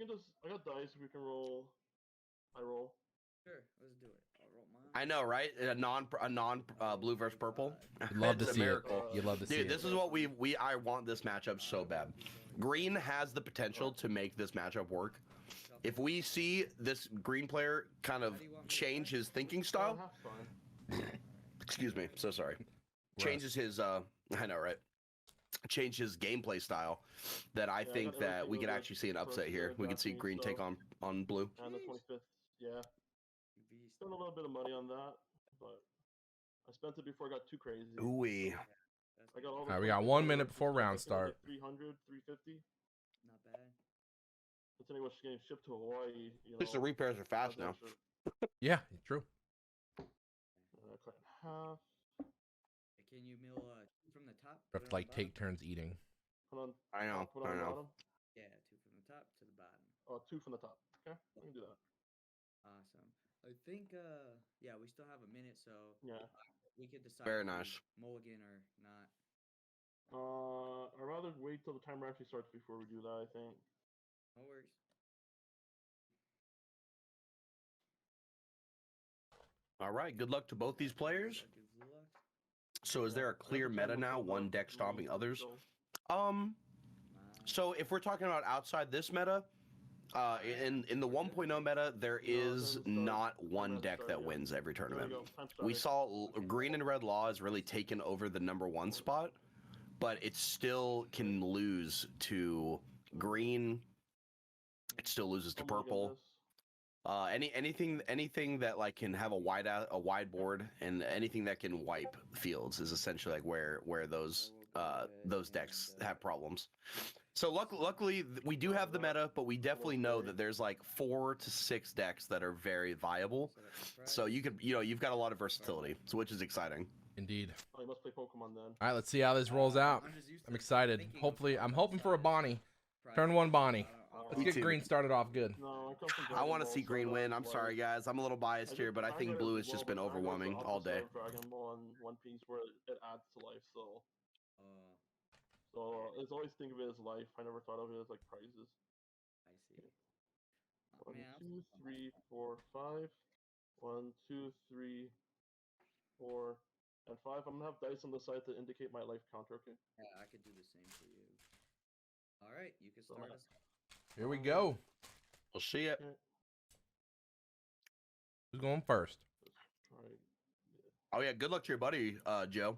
can just. I got dice. We can roll. I roll. Sure, let's do it. I'll roll mine. I know, right? A non blue versus purple. You'd love to It's a see it. miracle. You'd love to see Dude, it. this is what I want this matchup so bad. Green has the potential to make this matchup work. If we see this green player kind of change his thinking style, Half's fine. excuse me, so sorry. Changes his I know, right? Change his gameplay style, that I think that we could actually see an upset here. We could see green take on blue. And the 25th, yeah. Spent a little bit of money on that, but I spent it before I got too crazy. Ooh-wee. I got all All right, we got 1 minute before round start. 300, 350. Not bad. It's anyway getting shipped to Hawaii. At least the repairs are fast now. Yeah, true. Cut in half. Can you mill two from the top? We have to like take turns eating. Put on. I know. Put on the bottom. Yeah, two from the top to the bottom. Oh, two from the top. Okay, I can do that. Awesome. I think yeah, we still have a minute, so Yeah. we could decide. Very if we nice. Mulligan or not. I'd rather wait till the timer actually starts before we do that. I think. No worries. All right, good luck to both these players. Good luck. So is there a clear meta now, one deck stomping others? So if we're talking about outside this meta, in the 1.0 meta, there is not one deck that wins every tournament. We saw green and red law has really taken over the #1 spot, but it still can lose to green. It still loses to purple. Anything that like can have a wide board, and anything that can wipe fields is essentially like where those decks have problems. So luckily we do have the meta, but we definitely know that there's like 4 to 6 decks that are very viable. So you've got a lot of versatility, so which is exciting. Indeed. Oh, you must play Pokemon then. All right, let's see how this rolls out. I'm excited. Hopefully, I'm hoping for a Bonnie. Turn 1 Bonnie. Let's get green started off good. No, I want to see green win. I'm sorry, guys. I'm a little biased here, but I think blue has just been overwhelming all day. Dragon Ball and One Piece, where it adds to life, so it's always think of it as life. I never thought of it as like prizes. I see. 1, 2, 3, 4, 5. 1, 2, 3, 4, and 5. I'm gonna have dice on the side to indicate my life counter. Okay. Yeah, I could do the same for you. All right, you can start us. Here we go. We'll see it. Okay. Who's going first? Oh yeah, good luck to your buddy, Joe.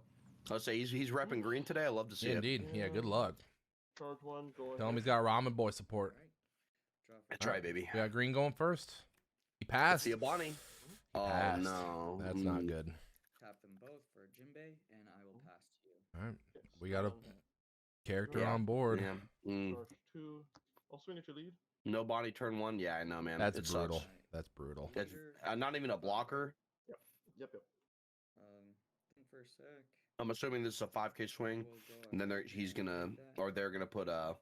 I'll say he's repping green today. I love to see it. Indeed. Yeah, good luck. Charge 1. Go Tell him he's got Ramen Boy support. That's right, baby. We got green going first. He passed. See a Bonnie. Oh no, That's not good. Tap them both for Jinbei, and I will pass to you. All right, we got a character on board. Yeah. Charge 2. I'll swing at your lead. No Bonnie turn 1. Yeah, I know, man. That's it brutal. Sucks. That's brutal. That's not even a blocker. Yep. Think for a sec. I'm assuming this is a 5K swing, and then they're gonna put a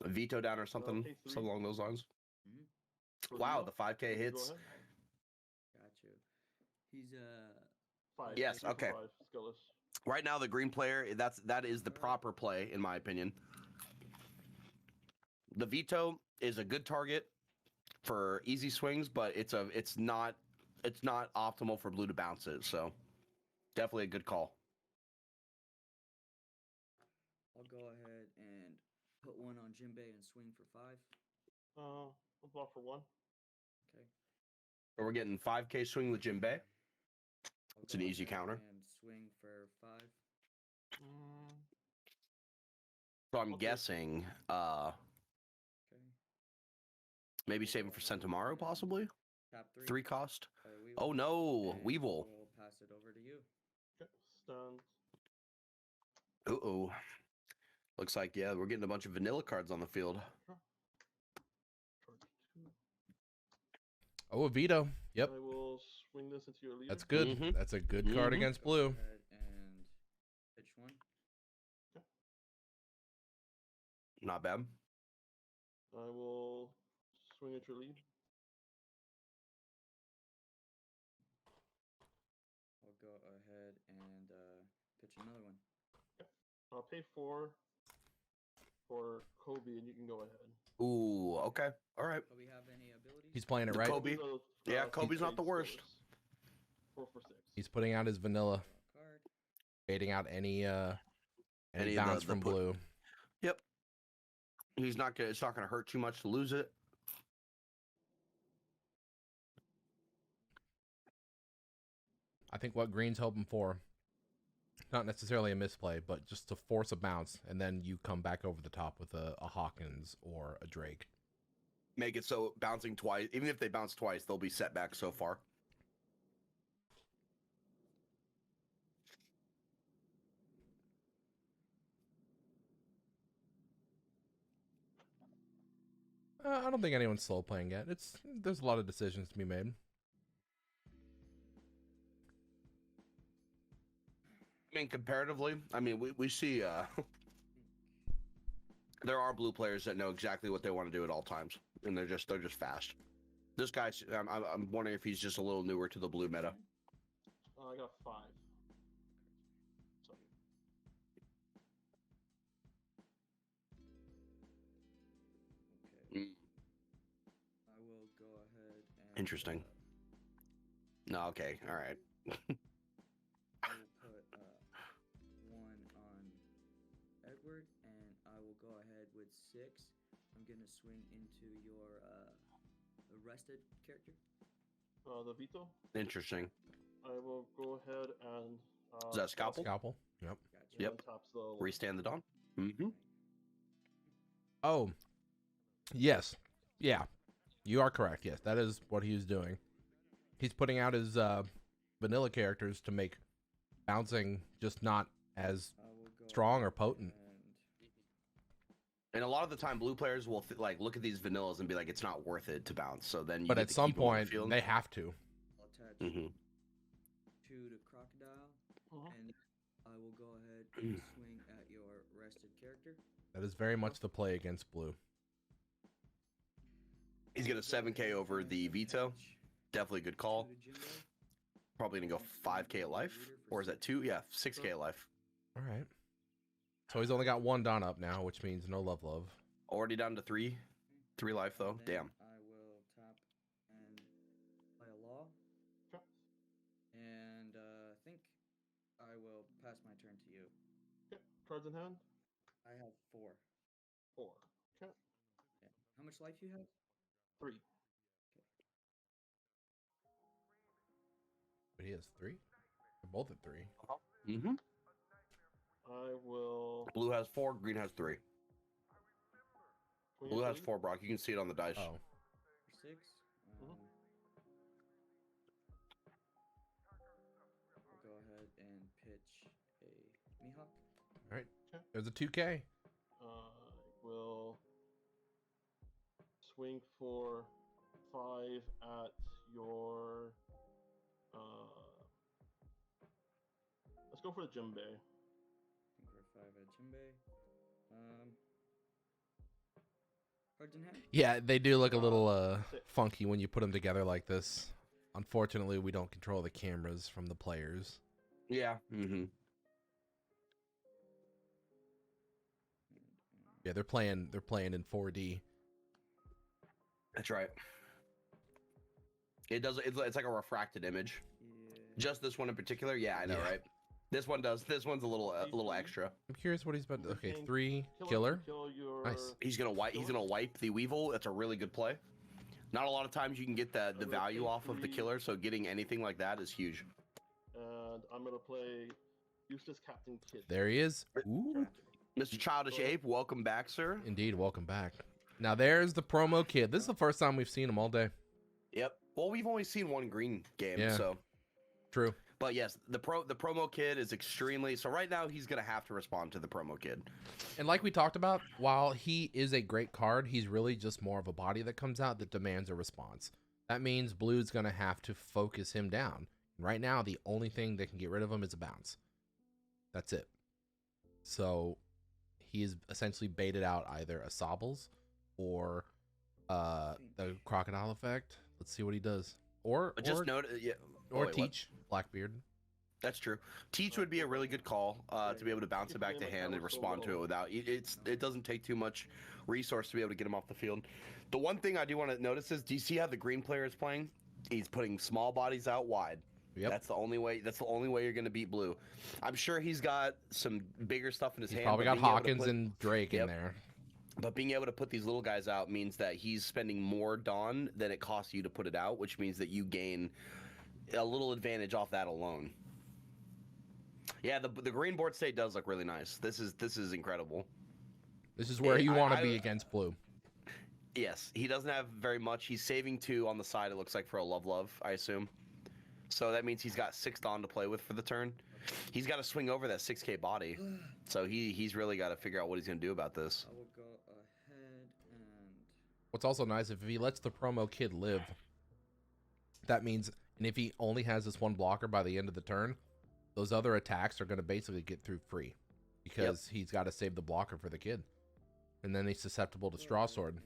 veto down or something along those lines. Wow, the 5K hits. Got you. He's 5. Yes. Okay. 5, skillless. Right now, the green player, that is the proper play, in my opinion. The veto is a good target for easy swings, but it's not optimal for blue to bounce it. So definitely a good call. I'll go ahead and put 1 on Jinbei and swing for 5. I'll block for 1. Okay. So we're getting 5K swing with Jinbei. It's an easy counter. And swing for 5. So I'm guessing Okay. maybe saving for Sentomaro, possibly? Tap 3. 3 cost. Weevil. Oh no, And Weevil. We'll pass it over to you. Okay. Stunned. Uh-oh. Looks like, yeah, we're getting a bunch of vanilla cards on the field. Charge 2. Oh, a veto. Yep. I will swing this into your lead. That's good. That's a good card against blue. Go ahead and pitch 1. Not bad. I will swing at your lead. I'll go ahead and pitch another one. I'll pay 4 for Kobe, and you can go ahead. Ooh, okay. All right. Do we have any abilities? He's playing it The right. Kobe. Yeah, Kobe's not the worst. 4 for 6. He's putting out his vanilla, Card. baiting out any Any of bounce the from blue. Yep. He's not gonna. It's not gonna hurt too much to lose it. I think what green's hoping for, not necessarily a misplay, but just to force a bounce, and then you come back over the top with a Hawkins or a Drake. Make it so bouncing twice. Even if they bounce twice, they'll be set back so far. I don't think anyone's slow playing yet. There's a lot of decisions to be made. I mean, comparatively, I mean, we see there are blue players that know exactly what they want to do at all times, and they're just fast. This guy's, I'm wondering if he's just a little newer to the blue meta. I got 5. So. Okay. I will go ahead and. Interesting. No, okay, all right. I will put 1 on Edward, and I will go ahead with 6. I'm gonna swing into your arrested character. The veto. Interesting. I will go ahead and. Is that scalpel? Scalpel. Yep. Gotcha. Yep. Taps the Restand the dawn. Mm-hmm. Oh, yes. Yeah, you are correct. Yes, that is what he's doing. He's putting out his vanilla characters to make bouncing just not as I will go strong or ahead potent. And a lot of the time, blue players will like look at these vanillas and be like, "It's not worth it to bounce." So then, you But get at to some keep 'em on the point, field. they have to. I'll attach Mm-hmm. 2 to Crocodile, Mhm. and I will go ahead and swing at your arrested character. That is very much the play against blue. He's gonna 7K over the veto. Definitely a good call. 2 to Jimbo. Probably gonna go 5K at life, or is that 2? Yeah, 6K at life. All right. So he's only got 1 Dawn up now, which means no love. Already down to 3 life though. Then Damn. I will tap and play a law, Okay. and I think I will pass my turn to you. Okay. Cards in hand. I have 4. 4. Okay. Yeah. How much life you have? 3. But he has 3. They're both at 3. Mm-hmm. I will. Blue has 4. Green has 3. Swing Blue at has three. 4. Brock, you can see it on the dice. Oh, For 6. Mhm. I'll go ahead and pitch a Mihawk. all right. There's a 2K. I will swing for 5 at your. Let's go for the Jimbei. Swing for 5 at Jinbei. Cards in hand. Yeah, they do look a little funky when you put them together like this. Unfortunately, we don't control the cameras from the players. Yeah. Mm-hmm. Yeah, they're playing in 4D. That's right. It does. It's like a refracted image. Yeah. Just this one in particular. Yeah, I know, Yeah. right? This one does. This one's a little extra. I'm curious what he's about to. Okay, Kill 3 it, killer. Kill your. Nice. He's gonna wipe. He's gonna wipe the Weevil. That's a really good play. Not a lot of times you can get the value off of the killer, so getting anything like that is huge. And I'm gonna play Eustace Captain Kidd. There he is. Ooh. Mr. Childish Ape, welcome back, sir. Indeed, welcome back. Now there's the promo kid. This is the first time we've seen him all day. Yep. Well, we've only seen one green game, Yeah. so. True. But yes, the promo kid is extremely. So right now he's gonna have to respond to the promo kid. And like we talked about, while he is a great card, he's really just more of a body that comes out that demands a response. That means Blue's going to have to focus him down. Right now, the only thing that can get rid of him is a bounce. That's it. So he's essentially baited out either a Sobbles or the Crocodile effect. Let's see what he does. Or But just note, yeah. or wait, what? Teach Blackbeard. That's true. Teach would be a really good call to be able to bounce it back to hand and respond to it without it doesn't take too much resource to be able to get him off the field. The one thing I do want to notice is, do you see how the green player is playing? He's putting small bodies out wide. Yep. That's the only way you're going to beat blue. I'm sure he's got some bigger stuff in his hand. Probably got Hawkins and Drake in there. But being able to put these little guys out means that he's spending more Dawn than it costs you to put it out, which means that you gain a little advantage off that alone. Yeah, the green board state does look really nice. This is incredible. This is where you want to be against blue. Yes, he doesn't have very much. He's saving 2 on the side, it looks like, for a love, I assume. So that means he's got 6 Dawn to play with for the turn. He's got to swing over that 6k body. So he's really got to figure out what he's going to do about this. I will go ahead and... What's also nice, if he lets the promo kid live, that means, and if he only has this one blocker by the end of the turn, those other attacks are going to basically get through free, because he's got to save the blocker for the kid. And then he's susceptible to Straw Sword.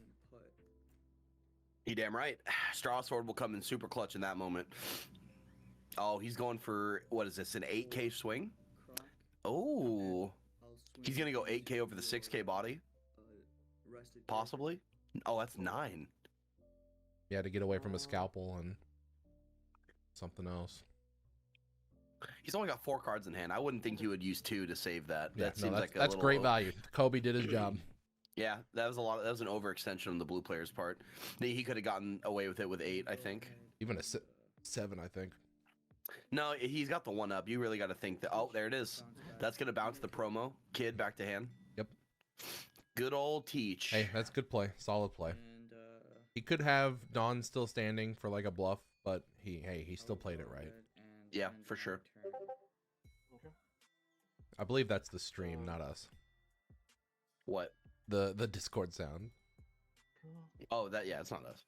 You damn right. Straw Sword will come in super clutch in that moment. Oh, he's going for, what is this, an 8k swing? Oh. He's going to go 8k over the 6k body? Possibly? Oh, that's 9. Yeah, to get away from a scalpel and something else. He's only got 4 cards in hand. I wouldn't think he would use 2 to save that. Yeah, that seems like that's great value. Kobe did his job. Yeah, that was That was an overextension on the blue player's part. He could have gotten away with it with 8, I think. Even a 7, I think. No, he's got the 1 up. You really got to think that. Oh, there it is. That's gonna bounce the promo kid back to hand. Yep. Good old Teach. Hey, that's good play. Solid play. And, he could have Dawn still standing for like a bluff, but he still played it right. Yeah, for sure. I believe that's the stream, not us. What? The Discord sound. Oh, it's not us.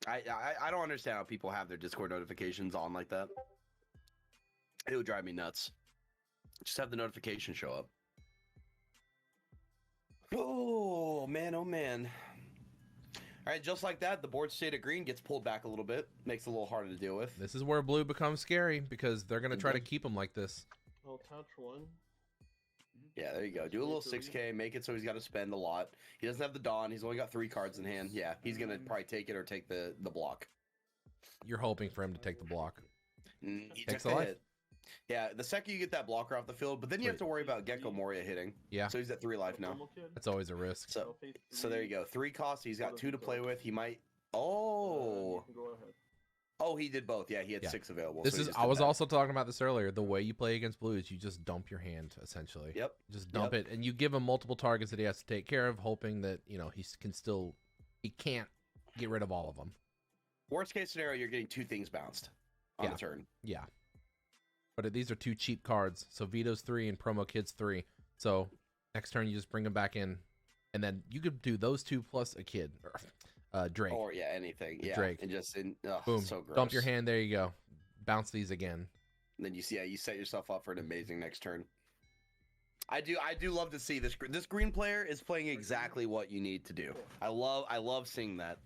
I don't understand how people have their Discord notifications on like that. It would drive me nuts. Just have the notification show up. Oh man, oh man. All right, just like that, the board state of green gets pulled back a little bit. Makes it a little harder to deal with. This is where blue becomes scary, because they're going to try to keep him like this. I'll attach 1. Yeah, there you go. Do a little 6k, make it so he's got to spend a lot. He doesn't have the Dawn. He's only got 3 cards in hand. Yeah, he's going to probably take it or take the block. You're hoping for him to take the block. He Takes took a the life. hit. Yeah, the second you get that blocker off the field, but then you have to worry about Gecko Moria hitting. Yeah. So he's at 3 life now. That's always a risk. So there you go. 3 costs. He's got 2 to play with. He might. Oh. Go ahead. Oh, he did both. Yeah, he had 6 available. This so is. I was also talking about this earlier. The way you play against blue is you just dump your hand, essentially. Yep. Just dump it, and you give him multiple targets that he has to take care of, hoping that he can't get rid of all of them. Worst case scenario, you're getting 2 things bounced on the turn. Yeah. But these are 2 cheap cards. So Vito's 3 and Promo Kid's 3. So next turn you just bring them back in, and then you could do those 2 plus a kid, Drake. Or anything. Yeah. Drake. And just Boom. So gross. Dump your hand. There you go. Bounce these again. And then you set yourself up for an amazing next turn. I do love to see this. This green player is playing exactly what you need to do. I love seeing that.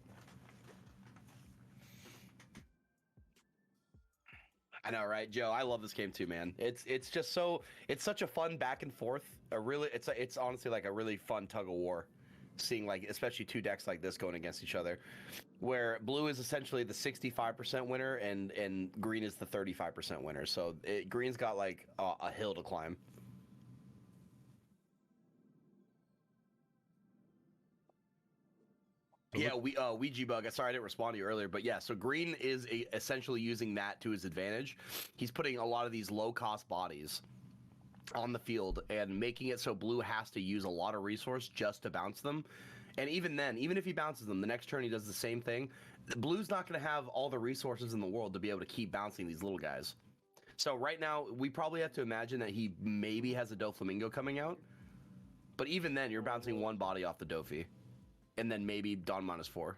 I know, right, Joe? I love this game too, man. It's just it's such a fun back and forth. It's honestly like a really fun tug of war, seeing like especially 2 decks like this going against each other, where blue is essentially the 65% winner and green is the 35% winner. So green's got like a hill to climb. Yeah, Ouija bug. Sorry, I didn't respond to you earlier, but yeah. So green is essentially using that to his advantage. He's putting a lot of these low-cost bodies on the field and making it so blue has to use a lot of resource just to bounce them. And even then, even if he bounces them, the next turn he does the same thing. Blue's not going to have all the resources in the world to be able to keep bouncing these little guys. So right now, we probably have to imagine that he maybe has a Doflamingo coming out. But even then, you're bouncing 1 body off the Dofi. And then maybe Dawn -4.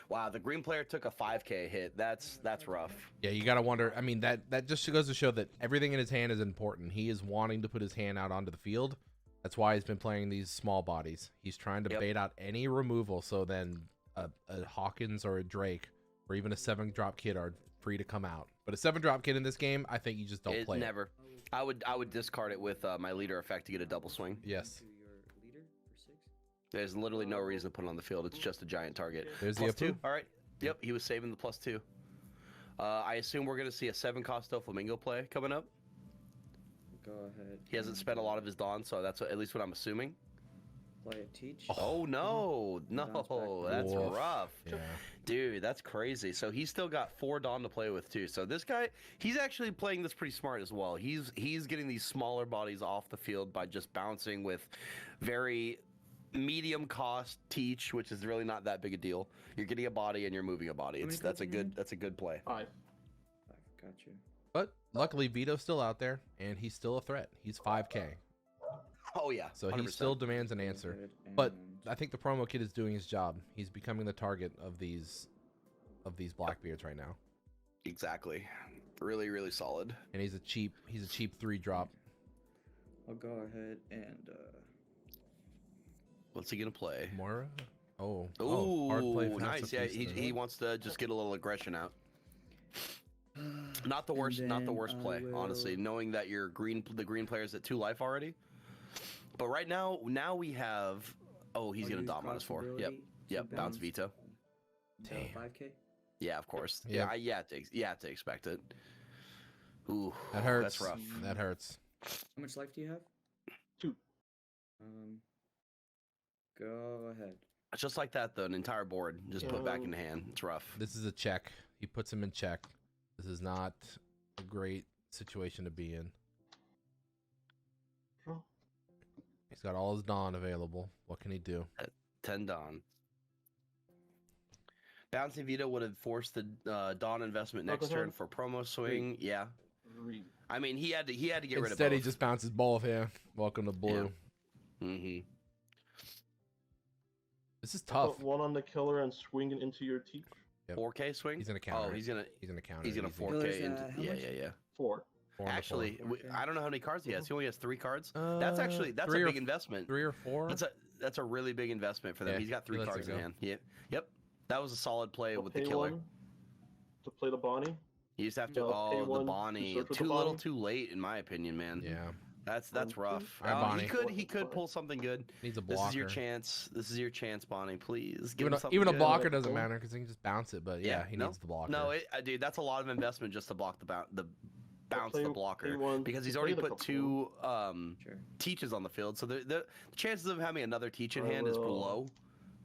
Wow, the green player took a 5k hit. That's rough. Yeah, you gotta wonder. I mean, that just goes to show that everything in his hand is important. He is wanting to put his hand out onto the field. That's why he's been playing these small bodies. He's trying to bait out any removal, so then a Hawkins or a Drake or even a 7-drop kid are free to come out. But a 7-drop kid in this game, I think you just don't play Never. I would discard it with my leader effect to get a double swing. Yes. To your leader for 6. There's literally no reason to put it on the field. It's just a giant target. There's Plus the 2. All right. Yep, he was saving the +2. I assume we're going to see a 7-cost Flamingo play coming up. Go ahead. He hasn't spent a lot of his Dawn, so that's at least what I'm assuming. Play a teach. Oh, no. Bounce back. No, that's Woof. rough. Yeah. Dude, that's crazy. So he's still got 4 Dawn to play with, too. So this guy, he's actually playing this pretty smart as well. He's getting these smaller bodies off the field by just bouncing with very medium cost teach, which is really not that big a deal. You're getting a body and you're moving a body. That's a good play. 5. Got you. But luckily, Vito's still out there, and he's still a threat. He's 5K. Oh, yeah. So 100%. he still demands an answer. Go ahead But and- I think the promo kid is doing his job. He's becoming the target of these Blackbeards right now. Exactly. Really, really solid. And he's a cheap 3-drop. I'll go ahead and What's he gonna play? Mora? Oh, Ooh, hard play. for nice. Yeah, he wants to just get a little aggression out. Not the worst play, honestly. Knowing that the green player's at 2 life already. But right now we have. Oh, he's gonna dominate us 4. Yep. Bounce veto. Damn. 5K. Yeah, of course. Yeah. Yeah, you have to expect it. Ooh, That hurts. That's rough. That hurts. How much life do you have? 2. Go ahead. Just like that, though, an entire board just put back in hand. It's rough. This is a check. He puts him in check. This is not a great situation to be in. Draw. He's got all his Dawn available. What can he do? 10 Dawn. Bouncing Veto would have forced the Dawn investment next go ahead. turn for promo swing. Yeah. 3. I mean, he had to get rid of both. Instead, he just bounces both here. Welcome to blue. Mm-hmm. This is tough. Put 1 on the killer and swing it into your teeth. Yep. 4K swing. He's gonna counter. Oh, he's gonna counter. he's gonna easy. 4K Killer's into. at how Yeah, much? yeah. 4. 4 on the Actually, floor. I don't know how many cards he has. He only has 3 cards. floor. That's a 3 big investment. 3 or 4. That's a really big investment for them. Yeah, He's got he 3 lets it cards in go. hand. Yep. That was a solid play I'll with the pay killer. 1 to play the Bonnie. You just have to. Yeah, I'll pay Oh, the 1 to Bonnie. search with Too the little, Bonnie. too late, in my opinion, man. Yeah. That's rough. All right, Bonnie. He could pull something good. Needs a This blocker. is your chance. This is your chance, Bonnie. Please give Even him a, something even a good. blocker doesn't matter because he can just bounce it. But yeah, he no, needs the blocker. No, dude, that's a lot of investment just to block the bounce the blocker because he's already put 2 Sure. teaches on the field. So the chances of having another teach in hand is low,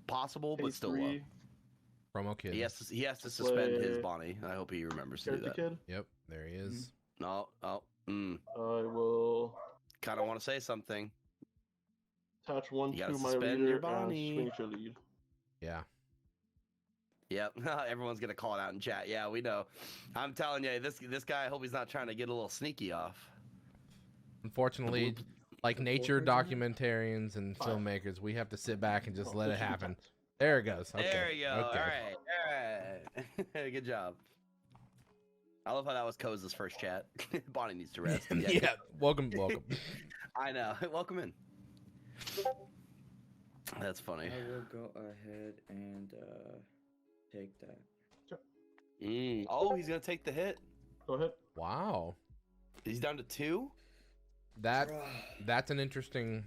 possible, but still low. Promo kid. He has to suspend his Bonnie. I hope he remembers to do that. Kid. Yep. There he is. No, I will kind of want to say something. attach 1 You to gotta my suspend leader your and Bonnie. swing at your lead. Yeah. Yep, everyone's gonna call it out in chat. Yeah, we know. I'm telling you, this guy. I hope he's not trying to get a little sneaky off. Unfortunately, like the nature four cards in documentarians and filmmakers, we have to sit back and just let it happen. There it goes. Okay. There you go. Okay. All right. Good job. I love how that was Koza's first chat. Bonnie needs to rest. Yeah. Welcome. I know. Welcome in. That's funny. I will go ahead and take that. Oh, he's gonna take the hit. Go ahead. Wow. He's down to 2. That's an interesting.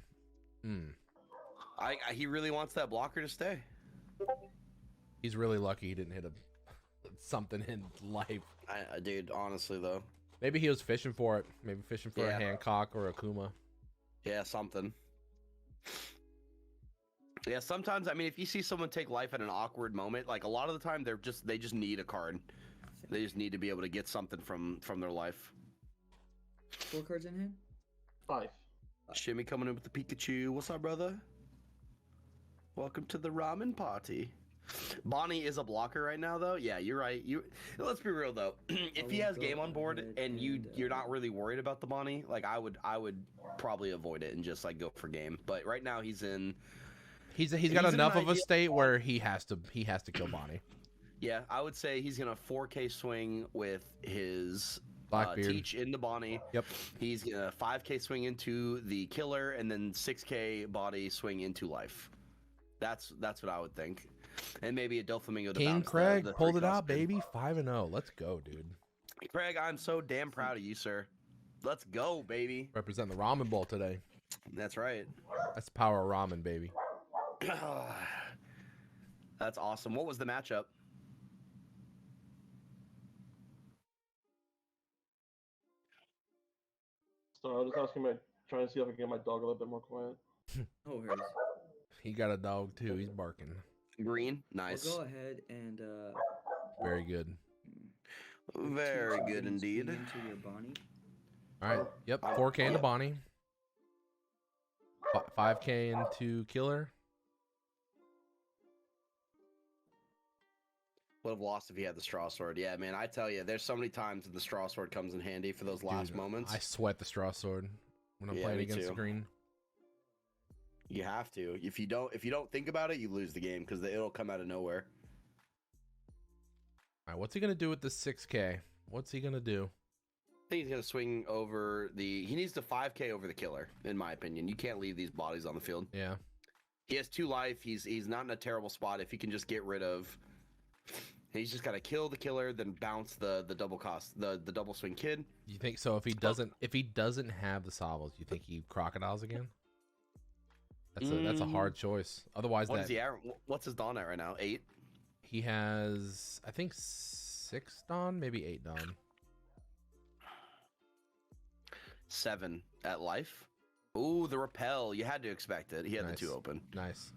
He really wants that blocker to stay. He's really lucky he didn't hit something in life. Dude, honestly though. Maybe he was fishing for it. Maybe fishing for a Yeah. Hancock or a Kuma. Yeah, something. Yeah, sometimes, I mean, if you see someone take life at an awkward moment, like a lot of the time they just need a card. They just need to be able to get something from their life. 4 cards in hand. 5. Shimmy coming in with the Pikachu. What's up, brother? Welcome to the ramen party. Bonnie is a blocker right now, though. Yeah, you're right. Let's be real though. If he has game on board and you're not really worried about the Bonnie, like I would probably avoid it and just like go for game. But right now he's in. He's got in enough an of a ideal state where he has to kill Bonnie. Yeah, I would say he's gonna 4K swing with his Blackbeard. teach into Bonnie. Yep. He's gonna 5K swing into the killer and then 6K body swing into life. That's what I would think. And maybe a Doflamingo to King bounce Craig the pulled 3 it out, cost in. baby. 5-0. Let's go, dude. Craig, I'm so damn proud of you, sir. Let's go, baby. Represent the ramen bowl today. That's right. That's the power of ramen, baby. That's awesome. What was the matchup? So I was just trying to see if I can get my dog a little bit more quiet. No worries. He got a dog too. He's barking. Green. Nice. I'll go ahead and Very good. Very good swing indeed. into your Bonnie. All right. Yep. 4K into Bonnie. 5K into Killer. Would have lost if he had the straw sword. Yeah, man, I tell you, there's so many times that the straw sword comes in handy for those last Dude, moments. I sweat the straw sword when I'm Yeah, playing me against too. the green. You have to. If you don't think about it, you lose the game because it'll come out of nowhere. All right. What's he gonna do with the 6K? What's he gonna do? I think he's gonna swing over the. He needs to 5K over the killer, in my opinion. You can't leave these bodies on the field. Yeah. He has 2 life. He's not in a terrible spot. If he can just get rid of. He's just gotta kill the killer, then bounce the double cost, the double swing kid. You think so? If he doesn't have the Savos, you think he crocodiles again? That's a hard choice. Otherwise, What is he at? What's his Dawn at right now? 8. he has I think 6 Dawn, maybe 8 Dawn. 7 at life. Ooh, the repel. You had to expect it. He had Nice. the 2 open. Nice.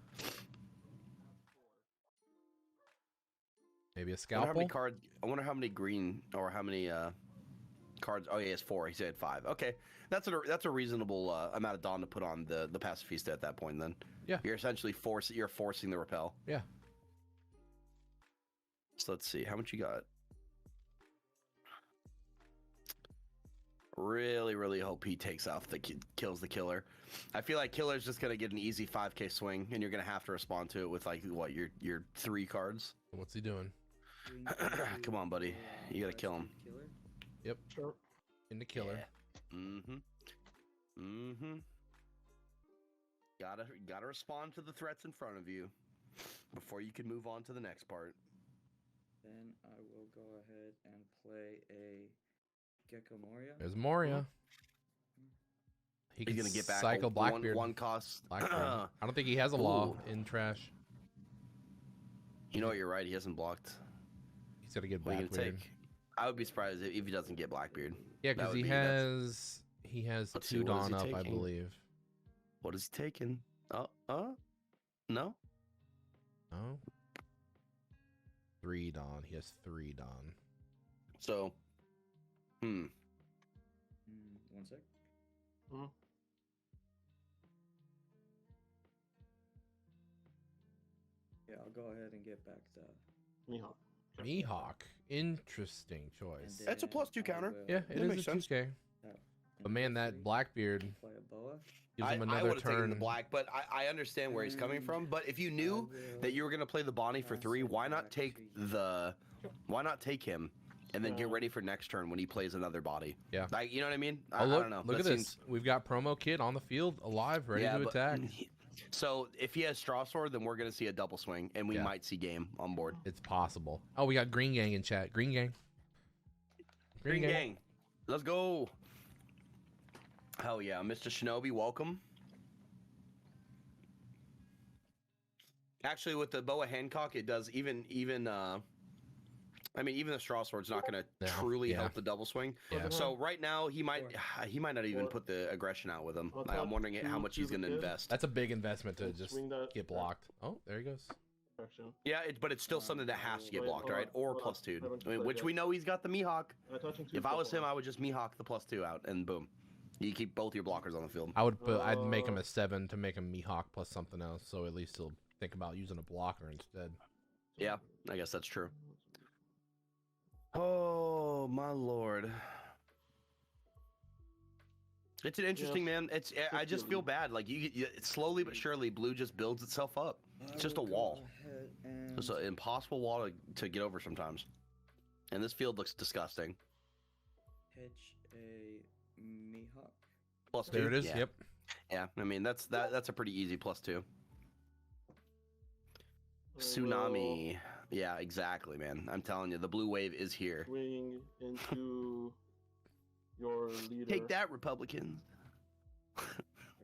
Maybe a I wonder how many scalpel. cards. I wonder how many green or how many cards. Oh, yeah, he has 4. He said 5. Okay, that's a reasonable amount of Dawn to put on the Pacifista at that point. Then Yeah. you're essentially forcing the repel. Yeah. So let's see how much you got. Really, really hope he takes off kills the killer. I feel like killer's just gonna get an easy 5K swing, and you're gonna have to respond to it with like what your 3 cards. What's he doing? Come on, buddy. You gotta kill him. Killer. Yep. Sure. Into Killer. Gotta respond to the threats in front of you before you can move on to the next part. Then I will go ahead and play a Gecko Moria. There's Moria. He He's can gonna get back cycle Blackbeard. one cost. Blackbeard. I don't think he has a law Ooh. in trash. You know what? You're right. He hasn't blocked. He's got to get What are you Blackbeard. gonna take? I would be surprised if he doesn't get Blackbeard. Yeah, That because would he be- has Let's 2 see, what is Dawn he up, I taking? believe. What is he taking? No. Oh. 3 Dawn. He has 3 Dawn. So, 1 sec. Mhm. Yeah, I'll go ahead and get back the. Mihawk. Mihawk. Interesting choice. That's a +2 counter. Yeah, That it is makes a sense. 2K. But man, that Blackbeard Play a boa. gives him I another would have taken the turn. black, but I understand where he's coming from. But if you knew that you were gonna play the Bonnie for 3, why not take him and then get ready for next turn when he plays another body? Yeah. Like, you know what I mean? Oh, I look, don't know. look That at this. We've got Promo Kid on the field, alive, ready to but- attack. So if he has Straw Sword, then we're gonna see a double swing, and we Yeah. might see game on board. It's possible. Oh, we got Green Gang in chat. Green Gang. Green Gang, let's go. Hell yeah, Mr. Shinobi, welcome. Actually, with the Boa Hancock, it does even the Straw Sword's not going to No, truly yeah. help the double swing. Yeah. So right now he might not even put the aggression out with him. I'm wondering how much he's going to invest. That's a big investment to Don't just swing that get blocked. Oh, there he goes. direction. Yeah, but it's still something that has to get Wait, blocked, hold right? on, Or hold on. +2, I haven't played which yet. we know he's got the Mihawk. Am I touching 2 If I was him, purple? I would just Mihawk the +2 out, and boom, you keep both your blockers on the field. I'd make him a 7 to make him Mihawk plus something else, so at least he'll think about using a blocker instead. Yeah, I guess that's true. Oh my lord. It's an interesting man. I just feel bad. Like slowly but surely, blue just builds itself up. It's just a wall. It's an impossible wall to get over sometimes. And this field looks disgusting. Pitch a Mihawk. +2. There it is. Yeah. Yep. Yeah, I mean that's a pretty easy +2. Tsunami. Yeah, exactly, man. I'm telling you, the blue wave is here. Swing into your leader. Take that, Republicans. For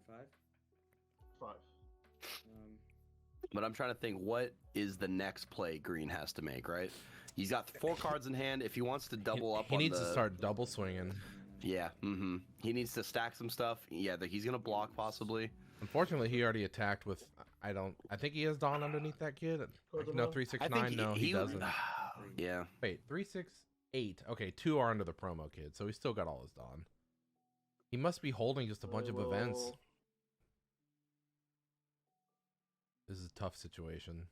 5. 5. But I'm trying to think, what is the next play Green has to make, right? He's got 4 cards in hand. If he wants to double up he on needs the... to start double swinging. Yeah, He needs to stack some stuff. Yeah, he's going to block, possibly. Unfortunately, he already attacked with... I think he has Dawn underneath that kid. No, 369. No, he doesn't. Yeah. Wait, 368. Okay, 2 are under the promo kid, so he's still got all his Dawn. He must be holding just a bunch of events. This is a tough situation.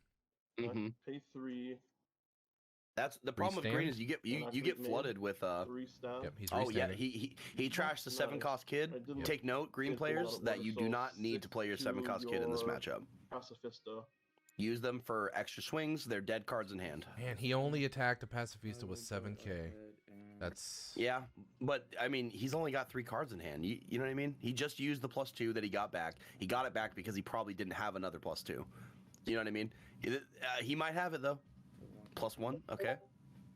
Pay 3. That's the problem with Green is you get flooded with 3 stat. Yep, he's Oh yeah, restanding. he trashed the 7-cost kid. Take note, Green players, that you do not need to play your 7-cost kid in this matchup. Pacifista. Use them for extra swings. They're dead cards in hand. Man, he only attacked a Pacifista with 7k. That's... Yeah, but I mean, he's only got 3 cards in hand. You know what I mean? He just used the +2 that he got back. He got it back because he probably didn't have another +2. You know what I mean? He might have it though. +1, okay.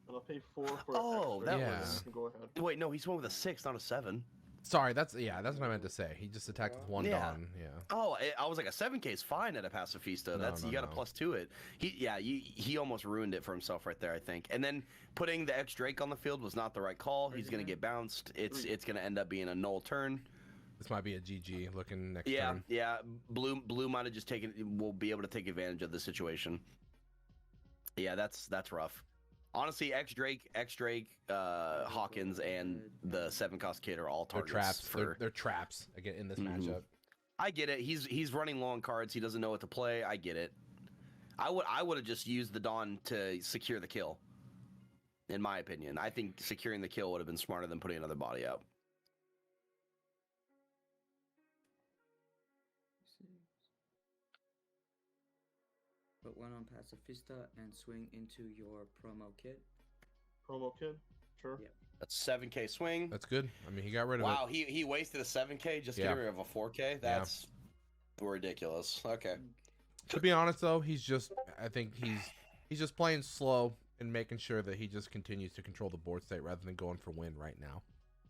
And I'll pay 4 for. Oh, that was... Go ahead. Wait, no, he swung with a 6, not a 7. Sorry, that's what I meant to say. He just attacked with 1 Dawn. Yeah. Oh, I was like, a 7k is fine at a Pacifista. You got a +2 it. He almost ruined it for himself right there, I think. And then putting the X Drake on the field was not the right call. He's gonna get bounced. It's gonna end up being a null turn. This might be a GG looking next turn. Yeah. Blue might have just will be able to take advantage of the situation. Yeah, that's rough. Honestly, X Drake, Hawkins, and the 7-cost kid are all targets. They're traps. They're traps again in this matchup. I get it. He's running low on cards. He doesn't know what to play. I get it. I would have just used the Dawn to secure the kill. In my opinion, I think securing the kill would have been smarter than putting another body out. Put 1 on Pacifista and swing into your promo kid. Promo kid? Sure. Yep. That's 7k swing. That's good. I mean, he got rid of it. Wow, he wasted a 7k just getting rid of a 4k? That's ridiculous. Okay. To be honest, though, I think he's just playing slow and making sure that he just continues to control the board state rather than going for win right now.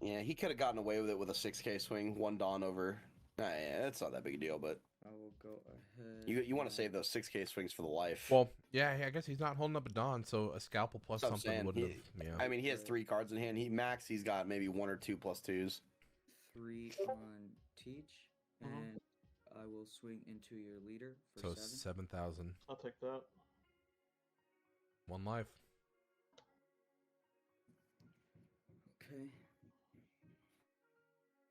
Yeah, he could have gotten away with it with a 6k swing, 1 Dawn over. Yeah, that's not that big a deal, but I will go ahead. You want to save those 6k swings for the life. Well, yeah, I guess he's not holding up a Dawn, so a scalpel plus something wouldn't have. Yeah. I mean, he has 3 cards in hand. He's got maybe 1 or 2 +2s. 3 on teach, and I will swing into your leader for 7. 7,000. I'll take that. 1 life. Okay.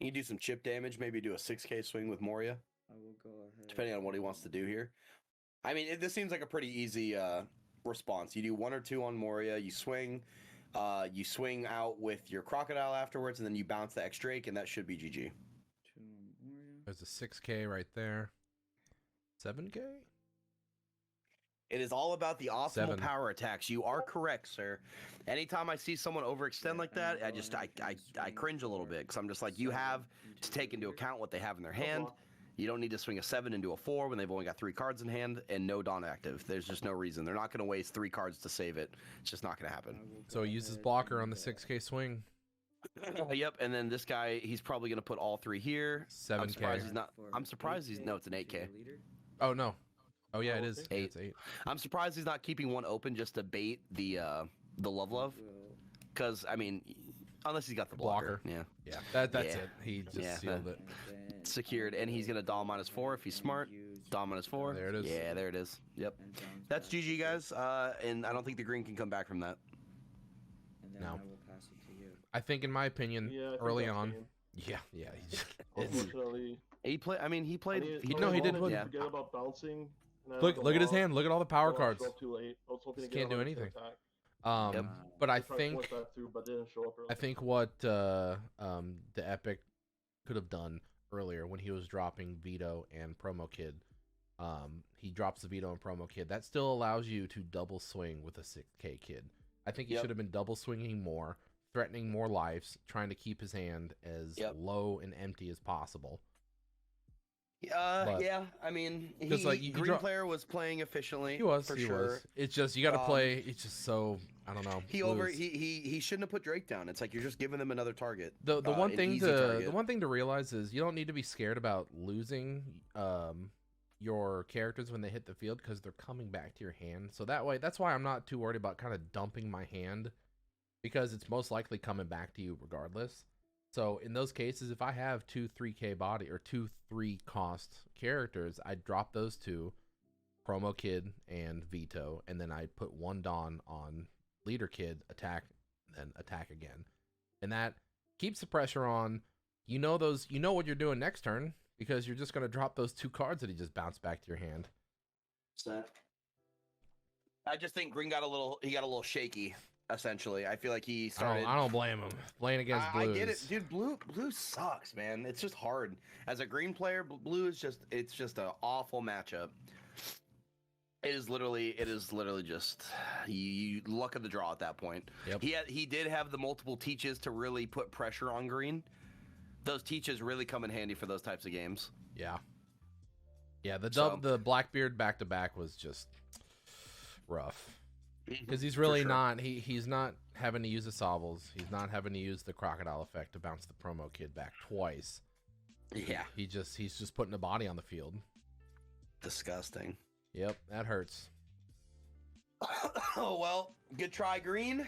You do some chip damage, maybe do a 6k swing with Moria. I will go ahead. Depending on what he wants to do here. I mean, this seems like a pretty easy response. You do 1 or 2 on Moria, you swing out with your Crocodile afterwards, and then you bounce the X Drake, and that should be GG. 2 on Moria. There's a 6k right there. 7k? It is all about the optimal 7. power attacks. You are correct, sir. Anytime I see someone overextend like that, I cringe a little bit, because I'm just like, you have to take into account what they have in their hand. You don't need to swing a 7 into a 4 when they've only got 3 cards in hand and no Dawn active. There's just no reason. They're not going to waste 3 cards to save it. It's just not going to happen. So he uses blocker on the 6k swing. Yep, and then this guy, he's probably going to put all 3 here. 7k. I'm surprised he's no, it's an 8k. Oh no. Oh yeah, it is. 8. It's 8. I'm surprised he's not keeping 1 open just to bait the love. Because I mean, unless he's got the blocker. Yeah. That's it. He just sealed it. Secured, and he's gonna Dawn -4 if he's smart. Dawn -4. There it is. Yeah, there it is. Yep. That's GG, guys. And I don't think the green can come back from that. And then No. I will pass it to you. I think, in my opinion, early on. Yeah. Unfortunately, He played. I mean, he played. he did Forget about bouncing. Look at his hand. Look at all the power cards. Too late. I was hoping to Just can't do anything. Attack. But I Tried to think force that through, but didn't show up early. what the Epic could have done earlier when he was dropping Veto and Promo Kid, he drops the Veto and Promo Kid. That still allows you to double swing with a 6k kid. I think he should have been double swinging more, threatening more lives, trying to keep his hand as low and empty as possible. Yeah. I mean, green player was playing efficiently. He was. sure. It's just you got to play. It's just so I don't know. He shouldn't have put Drake down. It's like you're just giving them another target. The one thing to realize is you don't need to be scared about losing your characters when they hit the field because they're coming back to your hand. So that's why I'm not too worried about kind of dumping my hand because it's most likely coming back to you regardless. So in those cases, if I have 2-3K body or 2-3 cost characters, I drop those two, Promo Kid and Veto, and then I put one Dawn on Leader Kid, attack, then attack again. And that keeps the pressure on. You know what you're doing next turn because you're just going to drop those 2 cards that he just bounced back to your hand. I just think Green got a little shaky. Essentially, I feel like he started. I don't blame him. Playing against Blues. I get it, dude. Blue sucks, man. It's just hard as a green player. Blue is just an awful matchup. It is literally just you luck of the draw at that point. Yep. He did have the multiple teaches to really put pressure on green. Those teaches really come in handy for those types of games. Yeah. Yeah. The Blackbeard back to back was just rough. Because he's really not he's not having to use the Sobbles. He's not having to use the Crocodile effect to bounce the Promo Kid back twice. Yeah. He's just putting a body on the field. Disgusting. Yep, that hurts. Oh well, good try, Green.